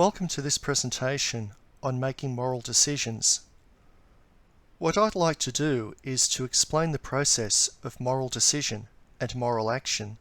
Welcome to this presentation on making moral decisions. What I'd like to do is to explain the process of moral decision and moral action,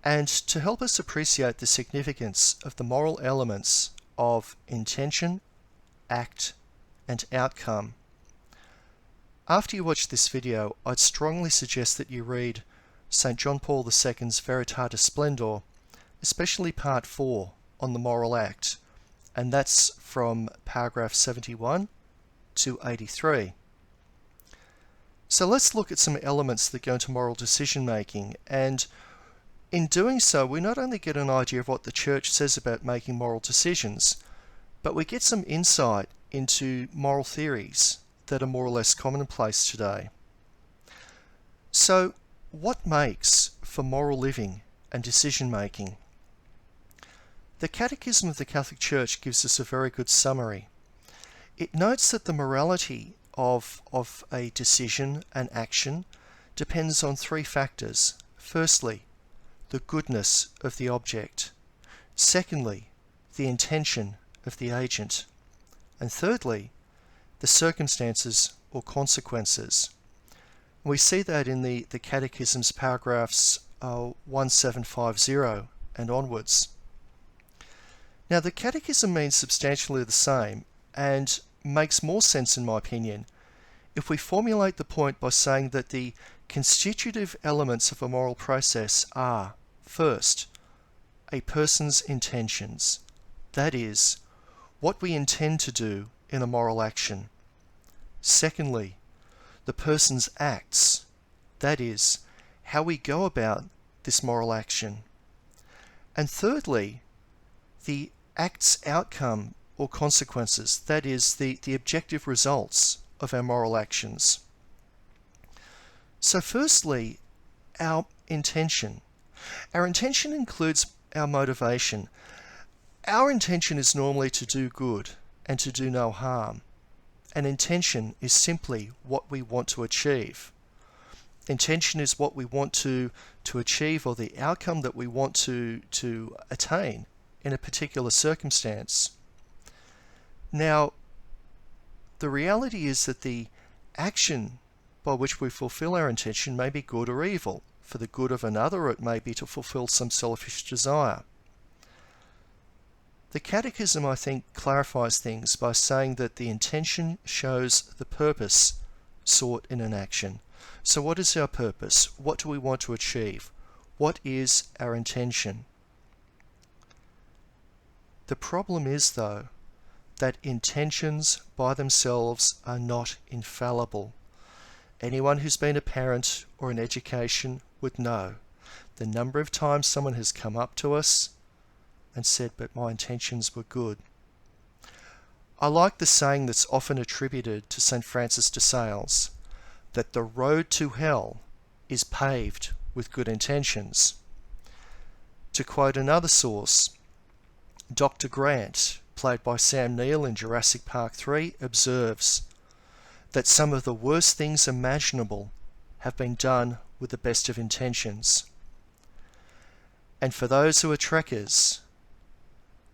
and to help us appreciate the significance of the moral elements of intention, act, and outcome. After you watch this video, I'd strongly suggest that you read St. John Paul II's Veritatis Splendor, especially Part 4 on the moral act, and that's from paragraph 71 to 83. So let's look at some elements that go into moral decision making, and in doing so we not only get an idea of what the Church says about making moral decisions, but we get some insight into moral theories that are more or less commonplace today. So what makes for moral living and decision making? The Catechism of the Catholic Church gives us a very good summary. It notes that the morality of a decision and action depends on three factors. Firstly, the goodness of the object. Secondly, the intention of the agent. And thirdly, the circumstances or consequences. We see that in the Catechism's paragraphs 1750 and onwards. Now, the Catechism means substantially the same and makes more sense, in my opinion, if we formulate the point by saying that the constitutive elements of a moral process are, first, a person's intentions, that is, what we intend to do in a moral action. Secondly, the person's acts, that is, how we go about this moral action. And thirdly, the act's outcome or consequences, that is, the objective results of our moral actions. So firstly, our intention. Our intention includes our motivation. Our intention is normally to do good and to do no harm. An intention is simply what we want to achieve. Intention is what we want to achieve, or the outcome that we want to attain in a particular circumstance. Now, the reality is that the action by which we fulfill our intention may be good or evil. For the good of another, it may be to fulfill some selfish desire. The Catechism, I think, clarifies things by saying that the intention shows the purpose sought in an action. So what is our purpose? What do we want to achieve? What is our intention? The problem is, though, that intentions by themselves are not infallible. Anyone who's been a parent or in education would know the number of times someone has come up to us and said, but my intentions were good. I like the saying that's often attributed to St. Francis de Sales, that the road to hell is paved with good intentions. To quote another source, Dr. Grant, played by Sam Neill in Jurassic Park 3, observes that some of the worst things imaginable have been done with the best of intentions. And for those who are Trekkers,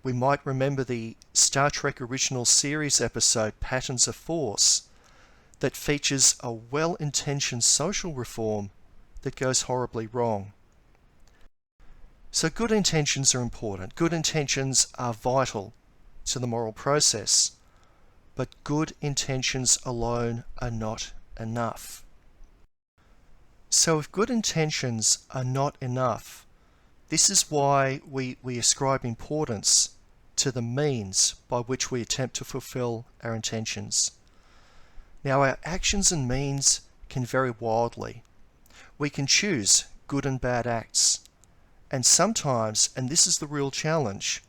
we might remember the Star Trek original series episode Patterns of Force that features a well-intentioned social reform that goes horribly wrong. So good intentions are important. Good intentions are vital to the moral process, but good intentions alone are not enough. So if good intentions are not enough, this is why we ascribe importance to the means by which we attempt to fulfill our intentions. Now, our actions and means can vary wildly. We can choose good and bad acts. And sometimes, and this is the real challenge,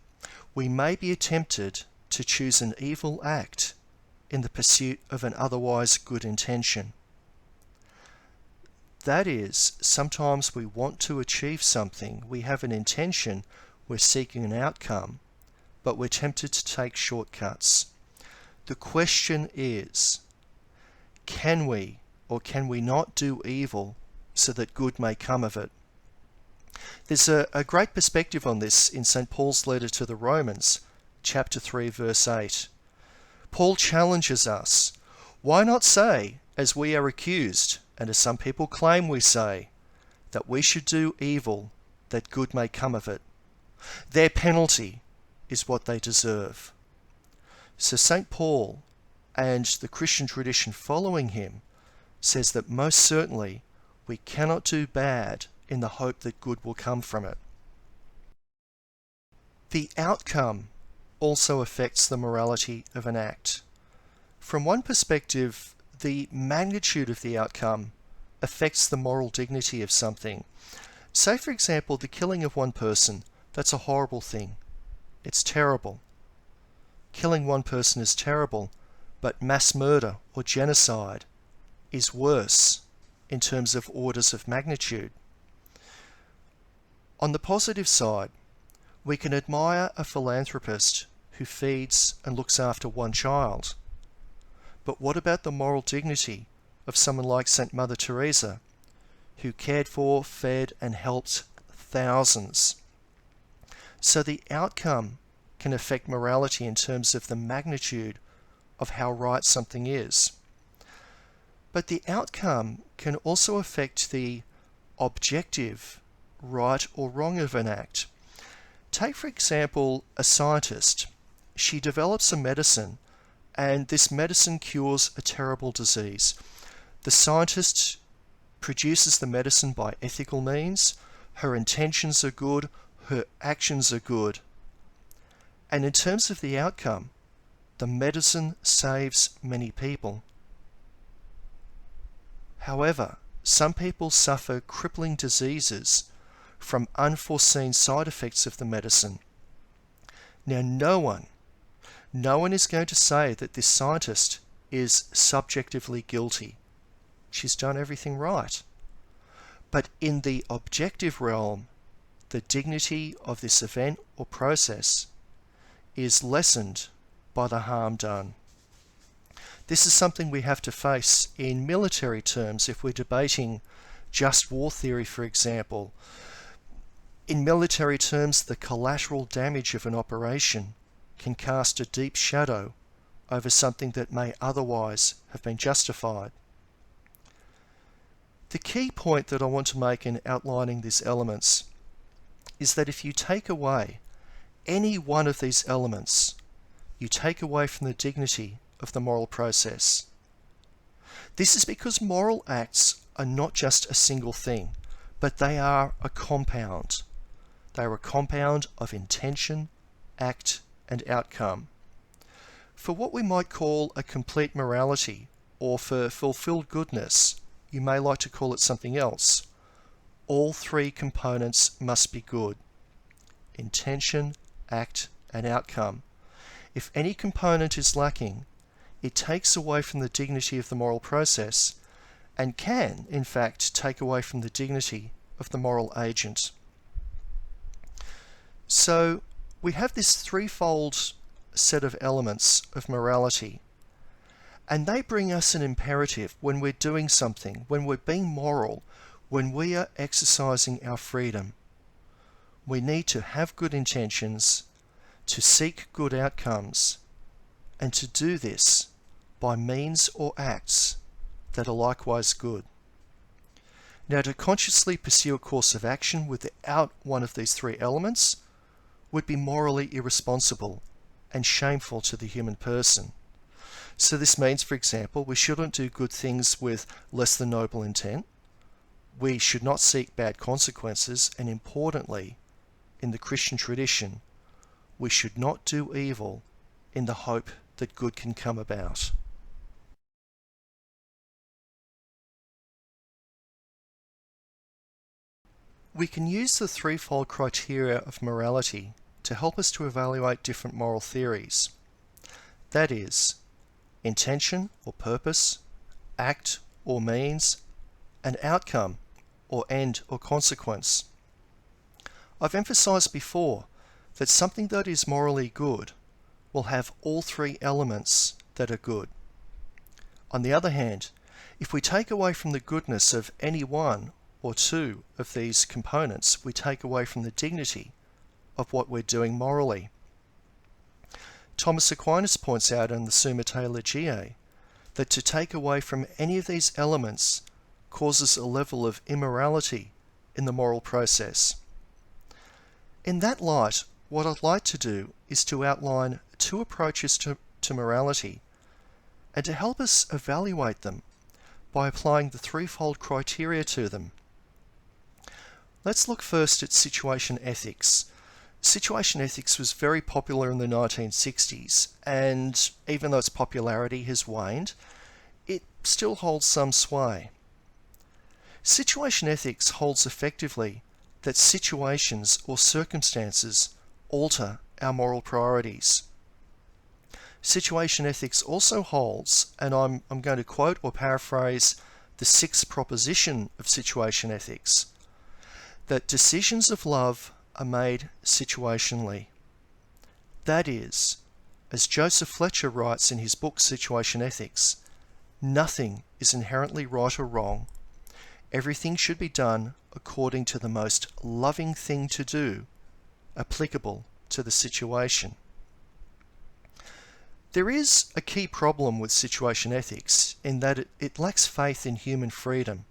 we may be tempted to choose an evil act in the pursuit of an otherwise good intention. That is, sometimes we want to achieve something, we have an intention, we're seeking an outcome, but we're tempted to take shortcuts. The question is, can we or can we not do evil so that good may come of it? There's a great perspective on this in St. Paul's letter to the Romans, chapter 3, verse 8. Paul challenges us. Why not say, as we are accused, and as some people claim we say, that we should do evil, that good may come of it? Their penalty is what they deserve. So St. Paul and the Christian tradition following him says that most certainly we cannot do bad in the hope that good will come from it. The outcome also affects the morality of an act. From one perspective, the magnitude of the outcome affects the moral dignity of something. Say, for example, the killing of one person. That's a horrible thing. It's terrible. Killing one person is terrible, but mass murder or genocide is worse in terms of orders of magnitude. On the positive side, we can admire a philanthropist who feeds and looks after one child. But what about the moral dignity of someone like St. Mother Teresa, who cared for, fed, and helped thousands? So the outcome can affect morality in terms of the magnitude of how right something is. But the outcome can also affect the objective right or wrong of an act. Take, for example, a scientist. She develops a medicine, and this medicine cures a terrible disease. The scientist produces the medicine by ethical means. Her intentions are good, her actions are good. And in terms of the outcome, the medicine saves many people. However, some people suffer crippling diseases from unforeseen side effects of the medicine. Now, no one is going to say that this scientist is subjectively guilty. She's done everything right. But in the objective realm, the dignity of this event or process is lessened by the harm done. This is something we have to face in military terms if we're debating just war theory, for example. In military terms, the collateral damage of an operation can cast a deep shadow over something that may otherwise have been justified. The key point that I want to make in outlining these elements is that if you take away any one of these elements, you take away from the dignity of the moral process. This is because moral acts are not just a single thing, but they are a compound. They are a compound of intention, act, and outcome. For what we might call a complete morality, or for fulfilled goodness, you may like to call it something else, all three components must be good: intention, act, and outcome. If any component is lacking, it takes away from the dignity of the moral process and can, in fact, take away from the dignity of the moral agent. So we have this threefold set of elements of morality, and they bring us an imperative when we're doing something, when we're being moral, when we are exercising our freedom. We need to have good intentions, to seek good outcomes, and to do this by means or acts that are likewise good. Now, to consciously pursue a course of action without one of these three elements would be morally irresponsible and shameful to the human person. So this means, for example, we shouldn't do good things with less than noble intent. We should not seek bad consequences, and importantly, in the Christian tradition, we should not do evil in the hope that good can come about. We can use the threefold criteria of morality to help us to evaluate different moral theories. That is, intention or purpose, act or means, and outcome or end or consequence. I've emphasized before that something that is morally good will have all three elements that are good. On the other hand, if we take away from the goodness of any one or two of these components, we take away from the dignity of what we're doing morally. Thomas Aquinas points out in the Summa Theologiae that to take away from any of these elements causes a level of immorality in the moral process. In that light, what I'd like to do is to outline two approaches to morality and to help us evaluate them by applying the threefold criteria to them. Let's look first at situation ethics. Situation ethics was very popular in the 1960s, and even though its popularity has waned, it still holds some sway. Situation ethics holds effectively that situations or circumstances alter our moral priorities. Situation ethics also holds, and I'm going to quote or paraphrase the sixth proposition of situation ethics, that decisions of love are made situationally. That is, as Joseph Fletcher writes in his book Situation Ethics, nothing is inherently right or wrong. Everything should be done according to the most loving thing to do, applicable to the situation. There is a key problem with situation ethics in that it lacks faith in human freedom.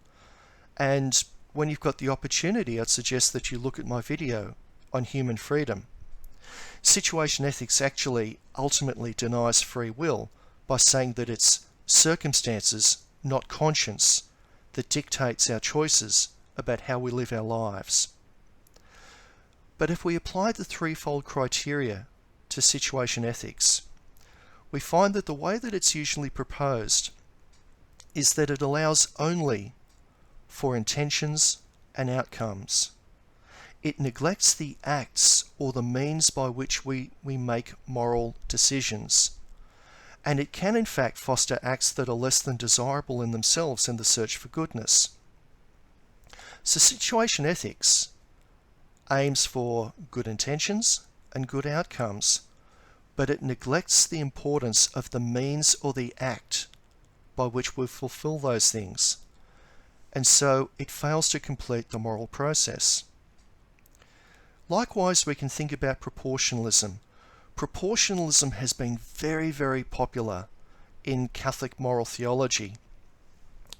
And when you've got the opportunity, I'd suggest that you look at my video on human freedom. Situation ethics actually ultimately denies free will by saying that it's circumstances, not conscience, that dictates our choices about how we live our lives. But if we apply the threefold criteria to situation ethics, we find that the way that it's usually proposed is that it allows only for intentions and outcomes. It neglects the acts or the means by which we make moral decisions. And it can in fact foster acts that are less than desirable in themselves in the search for goodness. So situation ethics aims for good intentions and good outcomes, but it neglects the importance of the means or the act by which we fulfill those things. And so it fails to complete the moral process. Likewise, we can think about proportionalism. Proportionalism has been very, very popular in Catholic moral theology,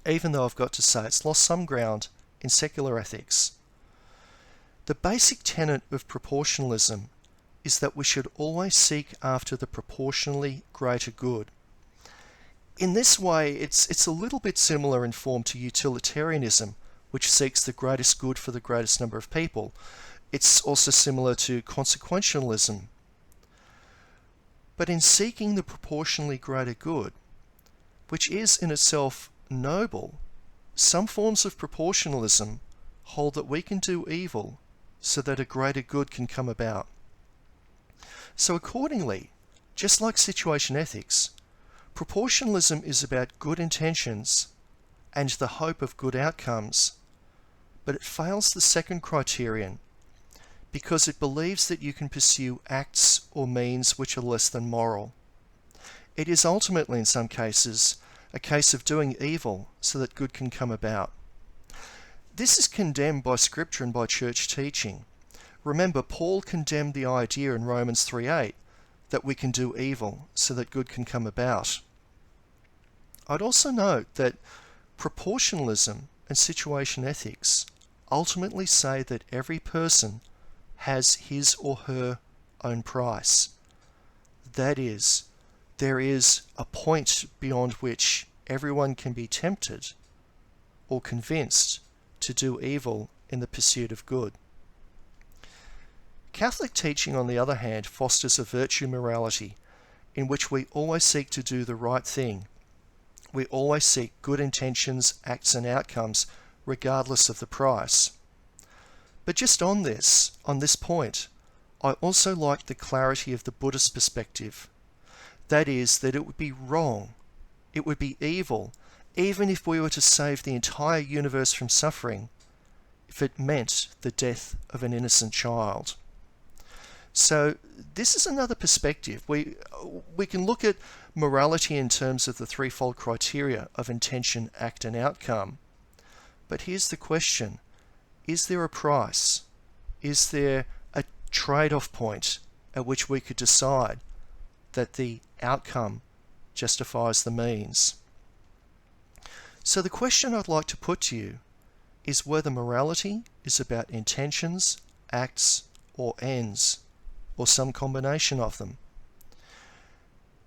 even though I've got to say it's lost some ground in secular ethics. The basic tenet of proportionalism is that we should always seek after the proportionally greater good. In this way, it's a little bit similar in form to utilitarianism, which seeks the greatest good for the greatest number of people. It's also similar to consequentialism. But in seeking the proportionally greater good, which is in itself noble, some forms of proportionalism hold that we can do evil so that a greater good can come about. So accordingly, just like situation ethics, proportionalism is about good intentions and the hope of good outcomes, but it fails the second criterion because it believes that you can pursue acts or means which are less than moral. It is ultimately, in some cases, a case of doing evil so that good can come about. This is condemned by Scripture and by church teaching. Remember, Paul condemned the idea in Romans 3:8 that we can do evil so that good can come about. I'd also note that proportionalism and situation ethics ultimately say that every person has his or her own price. That is, there is a point beyond which everyone can be tempted or convinced to do evil in the pursuit of good. Catholic teaching, on the other hand, fosters a virtue morality in which we always seek to do the right thing. We always seek good intentions, acts and outcomes, regardless of the price. But just on this point, I also like the clarity of the Buddhist perspective. That is, that it would be wrong, it would be evil, even if we were to save the entire universe from suffering, if it meant the death of an innocent child. So this is another perspective. We can look at morality in terms of the threefold criteria of intention, act and outcome. But here's the question. Is there a price? Is there a trade-off point at which we could decide that the outcome justifies the means. So the question I'd like to put to you is whether morality is about intentions, acts, or ends, or some combination of them.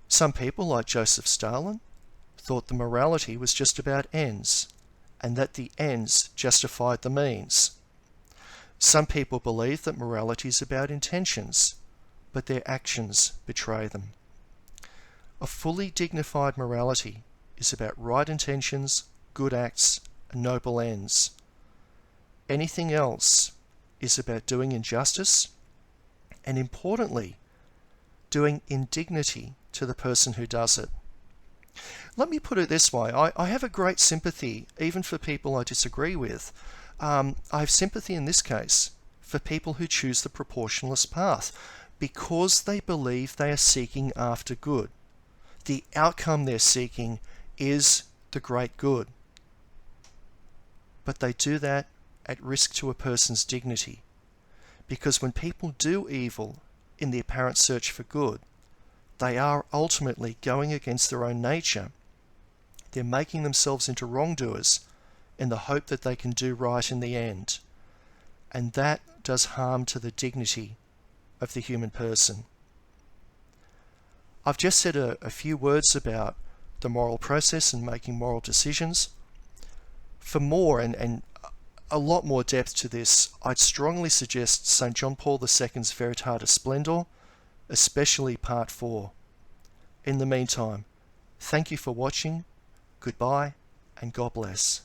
Some people, like Joseph Stalin, thought the morality was just about ends, and that the ends justified the means. Some people believe that morality is about intentions, but their actions betray them. A fully dignified morality is about right intentions, good acts, and noble ends. Anything else is about doing injustice, and importantly, doing indignity to the person who does it. Let me put it this way. I have a great sympathy, even for people I disagree with. I have sympathy in this case for people who choose the proportionalist path because they believe they are seeking after good. The outcome they're seeking is the great good. But they do that at risk to a person's dignity. Because when people do evil in the apparent search for good, they are ultimately going against their own nature. They're making themselves into wrongdoers in the hope that they can do right in the end. And that does harm to the dignity of the human person. I've just said a few words about the moral process and making moral decisions. For more and a lot more depth to this, I'd strongly suggest St. John Paul II's Veritatis Splendor, especially Part 4. In the meantime, thank you for watching, goodbye, and God bless.